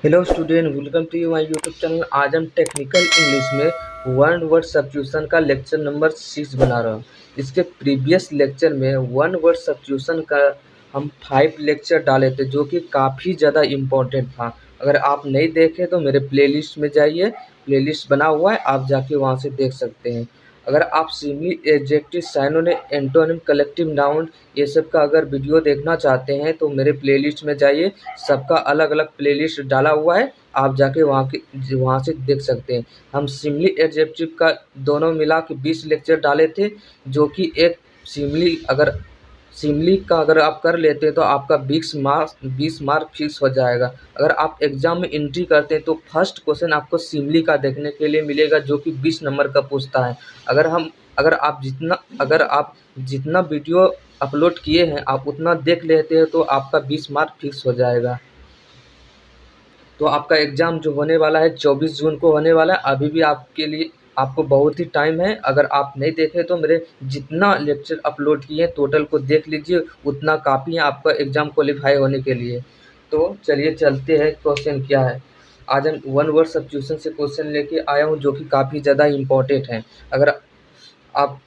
Hello student, welcome to my YouTube channel. आज हम technical English में वन वर्ड सब्स्टिट्यूशन का लेक्चर नंबर 6 बना रहा हूँ। इसके प्रीवियस लेक्चर में वन वर्ड सब्स्टिट्यूशन का हम 5 लेक्चर डाले थे, जो कि काफ़ी ज़्यादा इम्पोर्टेंट था। अगर आप नहीं देखे तो मेरे प्लेलिस्ट में जाइए, प्लेलिस्ट बना हुआ है, आप जाके वहाँ से देख सकते हैं। अगर आप simile, adjective, synonym, antonym, collective noun ये सब का अगर वीडियो देखना चाहते हैं तो मेरे प्लेलिस्ट में जाइए। सबका अलग अलग प्लेलिस्ट डाला हुआ है, आप जाके वहाँ से देख सकते हैं। हम सिमिली एडजेक्टिव का दोनों मिला के 20 लेक्चर डाले थे, जो कि एक सिमिली का अगर आप कर लेते हैं तो आपका 20 मार्क फिक्स हो जाएगा। अगर आप एग्जाम में एंट्री करते हैं तो फर्स्ट क्वेश्चन आपको सिमिली का देखने के लिए मिलेगा, जो कि 20 नंबर का पूछता है। अगर आप जितना वीडियो अपलोड किए हैं आप उतना देख लेते हैं तो आपका 20 मार्क फिक्स हो जाएगा। तो आपका एग्ज़ाम जो होने वाला है 24 जून को होने वाला है। अभी भी आपको बहुत ही टाइम है। अगर आप नहीं देखे तो मेरे जितना लेक्चर अपलोड किए हैं टोटल को देख लीजिए, उतना काफ़ी है आपका एग्ज़ाम क्वालिफाई होने के लिए। तो चलिए चलते हैं, क्वेश्चन क्या है। आज हम वन वर्ड सब्स्टिट्यूशन से क्वेश्चन लेके आया हूँ, जो कि काफ़ी ज़्यादा इम्पोर्टेंट है। अगर आप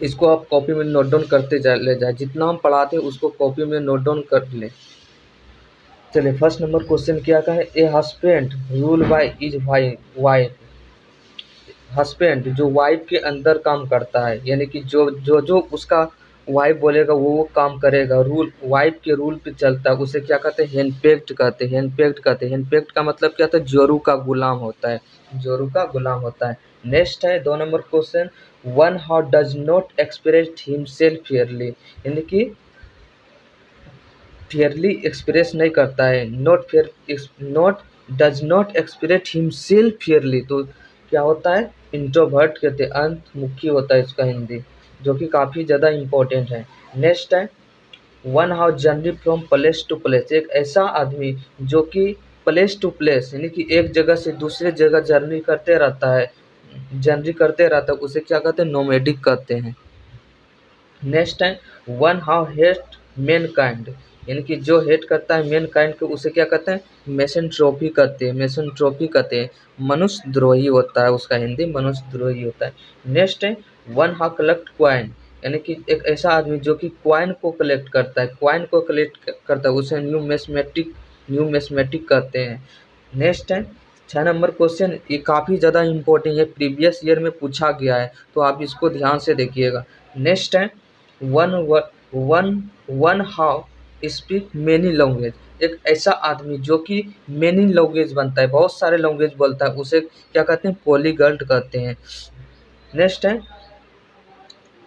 इसको आप कॉपी में नोट डाउन करते ले जाए, जितना हम पढ़ाते हैं उसको कॉपी में नोट डाउन कर लें। चलिए, फर्स्ट नंबर क्वेश्चन क्या का है। A husband rule by is wife. Husband जो वाइफ के अंदर काम करता है, यानी कि जो उसका वाइफ बोलेगा वो काम करेगा, रूल वाइफ के रूल पे चलता है, उसे क्या कहते हैं, हैंडपेक्ड कहते हैं। हैंडपेक्ड कहते हैं। हैंडपेक्ड का मतलब क्या होता है, जोरू का गुलाम होता है। जोरू का गुलाम होता है। नेक्स्ट है 2 number question. One how does not express himself Fairlie, यानी कि फेयरली एक्सप्रेस नहीं करता है। Not does not express himself Fairlie, तो क्या होता है, इंट्रोवर्ट कहते हैं, अंतमुखी होता है इसका हिंदी, जो कि काफ़ी ज़्यादा इम्पोर्टेंट है। नेक्स्ट है one who journey from place to place. एक ऐसा आदमी जो कि प्लेस टू प्लेस यानी कि एक जगह से दूसरे जगह जर्नी करते रहता है, उसे क्या कहते हैं, नोमैडिक कहते हैं। नेक्स्ट है one how hate man kind, यानी कि जो हेट करता है मैन काइंड को उसे क्या कहते हैं, मेसेंट्रोपी कहते हैं। मेसेंट्रोपी कहते हैं, मनुष्य द्रोही होता है, उसका हिंदी मनुष्य द्रोही होता है। नेक्स्ट है वन हाउ कलेक्ट क्वाइन, यानी कि एक ऐसा आदमी जो कि क्वाइन को कलेक्ट करता है, क्वाइन को कलेक्ट करता है, उसे न्यूमेस्मेटिक कहते हैं। नेक्स्ट है 6 नंबर क्वेश्चन। ये काफ़ी ज़्यादा इम्पोर्टेंट है, प्रीवियस ईयर में पूछा गया है, तो आप इसको ध्यान से देखिएगा। नेक्स्ट है one one one who speak many language. एक ऐसा आदमी जो कि मेनी लैंग्वेज बनता है, बहुत सारे लैंग्वेज बोलता है, उसे क्या कहते हैं, पॉलीगल्ट कहते हैं। नेक्स्ट है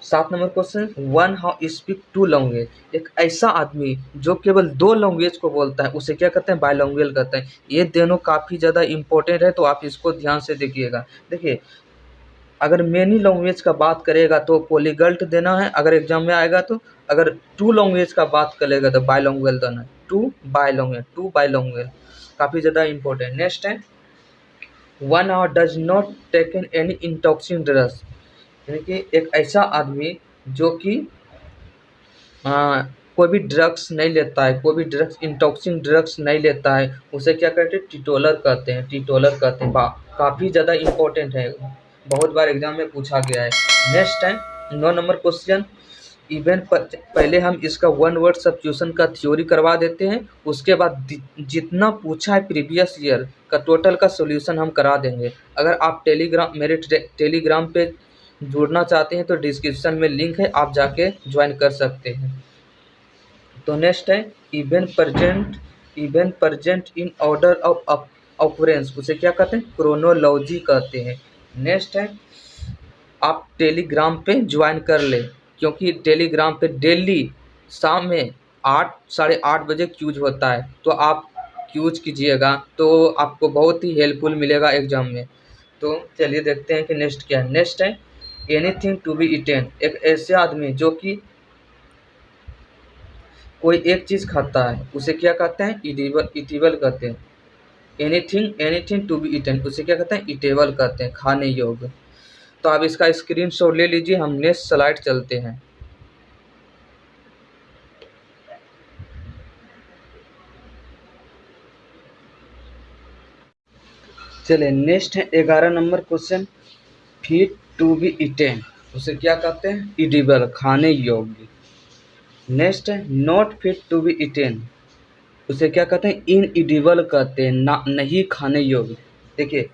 7 number question. One who speak two language. एक ऐसा आदमी जो केवल 2 लैंग्वेज को बोलता है, उसे क्या कहते हैं, बायलैंग्वेज कहते हैं। ये दोनों काफ़ी ज़्यादा इंपॉर्टेंट है, तो आप इसको ध्यान से देखिएगा। देखिए, अगर मेनी लैंग्वेज का बात करेगा तो पॉलीगल्ट देना है अगर एग्जाम में आएगा तो। अगर टू लैंग्वेज का बात करेगा तो बायलैंग्वेज देना है। टू बायलैंग्वेज काफ़ी ज़्यादा इंपॉर्टेंट। नेक्स्ट है one hour does not taken any intoxicating drugs, यानी कि एक ऐसा आदमी जो कि कोई भी ड्रग्स नहीं लेता है, कोई भी ड्रग्स इंटॉक्सिंग ड्रग्स नहीं लेता है, उसे क्या कहते हैं, टीटोलर कहते हैं। टीटोलर कहते हैं। काफ़ी ज़्यादा इंपॉर्टेंट है, बहुत बार एग्जाम में पूछा गया है। नेक्स्ट है 9 नंबर क्वेश्चन। पहले हम इसका वन वर्ड सब्स्टिट्यूशन का थ्योरी करवा देते हैं, उसके बाद जितना पूछा है प्रीवियस ईयर का टोटल का सॉल्यूशन हम करा देंगे। अगर आप मेरे टेलीग्राम पे जुड़ना चाहते हैं तो डिस्क्रिप्शन में लिंक है, आप जाके ज्वाइन कर सकते हैं। तो नेक्स्ट है even present in order of occurrence, उसे क्या कहते हैं, क्रोनोलॉजी कहते हैं। नेक्स्ट है आप टेलीग्राम पे ज्वाइन कर ले, क्योंकि टेलीग्राम पे डेली शाम में 8 साढ़े 8 बजे क्यूज होता है, तो आप क्यूज कीजिएगा तो आपको बहुत ही हेल्पफुल मिलेगा एग्जाम में। तो चलिए देखते हैं कि नेक्स्ट क्या है। नेक्स्ट है एनीथिंग टू बी ईटेन। एक ऐसे आदमी जो कि कोई एक चीज़ खाता है, उसे क्या कहते हैं, ईटेबल कहते हैं। एनीथिंग टू बी ईटन, उसे क्या कहते हैं, ईटेबल कहते हैं, खाने योग्य। तो आप इसका स्क्रीनशॉट ले लीजिए, हम नेक्स्ट स्लाइड चलते हैं। चलिए नेक्स्ट है 11 number question. Fit to be eaten, उसे क्या कहते हैं? इडिबल, खाने योग्य। नेक्स्ट है not fit to be eaten, उसे क्या कहते हैं? इनइडिबल कहते हैं, ना नहीं खाने योग्य। देखिए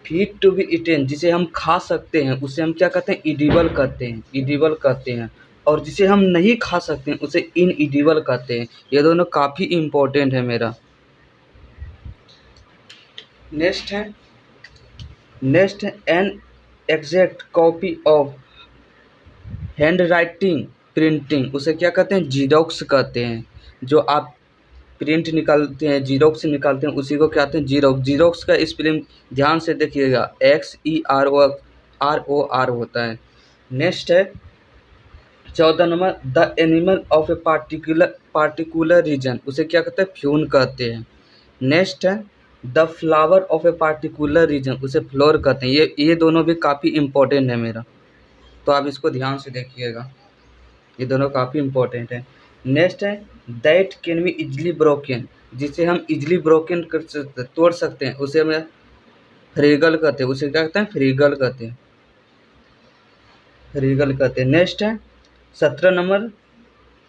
फिट टू बी ईटेन जिसे हम खा सकते हैं उसे हम क्या कहते हैं? इडिबल कहते हैं, इडिबल कहते हैं। और जिसे हम नहीं खा सकते हैं उसे इनइडिबल कहते हैं। ये दोनों काफ़ी इम्पोर्टेंट है मेरा। नेक्स्ट है an exact copy of hand writing printing, उसे क्या कहते हैं? जीरोक्स कहते हैं। जो आप प्रिंट निकालते हैं, जीरोक्स निकालते हैं, उसी को क्या कहते हैं? जीरोक्स। जीरोक्स का स्पेलिंग ध्यान से देखिएगा, XEROR होता है। नेक्स्ट है 14 number the animal of a particular reason, उसे क्या कहते हैं? फ्यून कहते हैं। नेक्स्ट है the flower of a particular reason, उसे फ्लोर कहते हैं। ये दोनों भी काफ़ी इम्पोर्टेंट है मेरा, तो आप इसको ध्यान से देखिएगा, ये दोनों काफ़ी इम्पोर्टेंट है। नेक्स्ट है that can be easily broken, जिसे हम इजली ब्रोकन कर सकते, तोड़ सकते हैं, उसे हम फ्रीगल कहते हैं। उसे क्या कहते हैं? फ्रीगल कहते हैं, फ्रीगल कहते हैं। नेक्स्ट है 17 number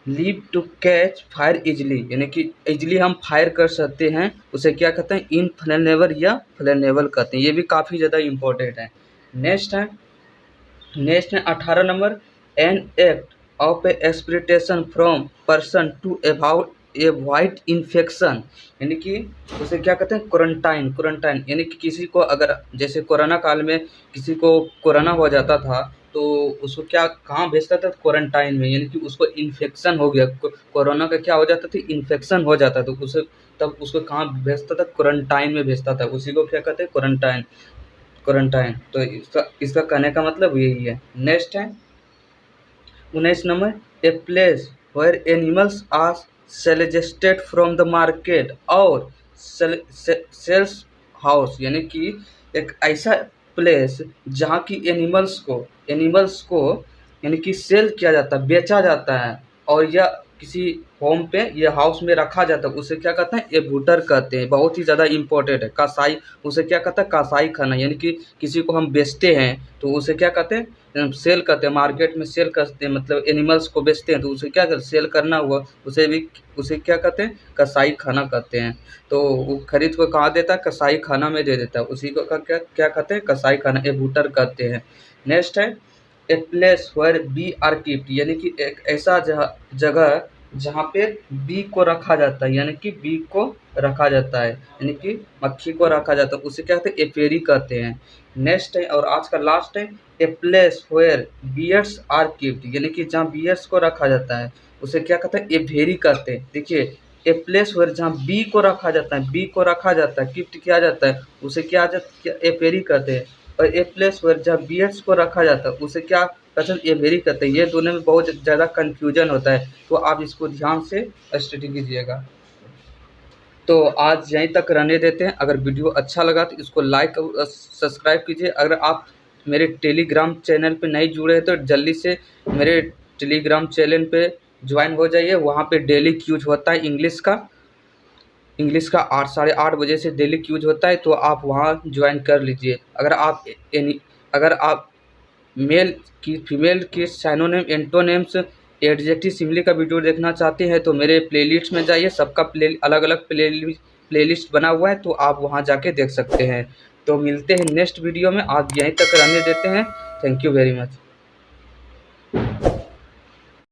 leave to catch fire easily, यानी कि इजली हम फायर कर सकते हैं, उसे क्या कहते हैं? इनफ्लेमेबल या फ्लेमेबल कहते हैं। ये भी काफ़ी ज़्यादा इम्पोर्टेंट है। नेक्स्ट है 18 number an act of a expectoration from person to avoid infection, यानी कि उसे क्या कहते हैं? क्वारंटाइन, यानी कि किसी को अगर जैसे कोरोना काल में किसी को कोरोना हो जाता था तो उसको क्या कहाँ भेजता था? क्वारंटाइन में, यानी कि उसको इन्फेक्शन हो गया, कोरोना का क्या हो जाता था? इन्फेक्शन हो जाता था, उसे तब उसको कहाँ भेजता था? क्वारंटाइन में भेजता था, उसी को क्या कहते हैं? क्वारंटाइन। तो इसका कहने का मतलब यही है। नेक्स्ट है 19 number a place where animals are segregated from the market और सेल्स हाउस, यानी कि एक ऐसा प्लेस जहाँ की एनिमल्स को यानी कि सेल किया जाता है, बेचा जाता है, और या किसी होम पे या हाउस में रखा जाता है, उसे क्या कहते हैं? एबूटर कहते हैं। बहुत ही ज़्यादा इम्पोर्टेंट है। कसाई, उसे क्या कहता है? कसाई खाना, यानी कि किसी को हम बेचते हैं तो उसे क्या कहते हैं? सेल करते हैं, मार्केट में सेल करते हैं, मतलब एनिमल्स को बेचते हैं तो उसे क्या कहते? सेल करना हुआ, उसे क्या कहते हैं? कसाई खाना कहते हैं। तो वो खरीद को कहाँ देता है? कसाई खाना में दे देता है, उसी को क्या कहते हैं? कसाई खाना, एबूटर कहते हैं। नेक्स्ट है a place where bee are kept, यानी कि एक ऐसा जगह जहाँ पे बी को रखा जाता है, यानी कि बी को रखा जाता है, यानी कि मक्खी को रखा जाता है, उसे क्या कहते हैं? एपेरी कहते हैं। नेक्स्ट है और आज का लास्ट है a place where bears are kept, यानी कि जहाँ बियर्स को रखा जाता है उसे क्या कहते हैं? एपेरी कहते हैं। देखिए ए प्लेस वेयर जहाँ बी को रखा जाता है, बी को रखा जाता है, कीप्ड किया जाता है, उसे क्या एपेरी कहते हैं। और ए प्लेस वेयर जहाँ बियर्स को रखा जाता है उसे क्या कहते हैं? एपेरी कहते हैं। ये दोनों में बहुत ज़्यादा कन्फ्यूजन होता है, तो आप इसको ध्यान से स्टडी कीजिएगा। तो आज यहीं तक रहने देते हैं। अगर वीडियो अच्छा लगा तो इसको लाइक और सब्सक्राइब कीजिए। अगर आप मेरे टेलीग्राम चैनल पे नहीं जुड़े हैं तो जल्दी से मेरे टेलीग्राम चैनल पे ज्वाइन हो जाइए। वहाँ पे डेली क्यूज होता है इंग्लिश का 8 साढ़े 8 बजे से डेली क्यूज होता है, तो आप वहाँ ज्वाइन कर लीजिए। अगर आप मेल की फीमेल की साइनोनिम एंटोनिम्स एडजेक्टिव सिमिली का वीडियो देखना चाहते हैं तो मेरे प्लेलिस्ट में जाइए, सबका अलग अलग प्लेलिस्ट बना हुआ है, तो आप वहां जाके देख सकते हैं। तो मिलते हैं नेक्स्ट वीडियो में, आज यहीं तक रहने देते हैं। Thank you very much.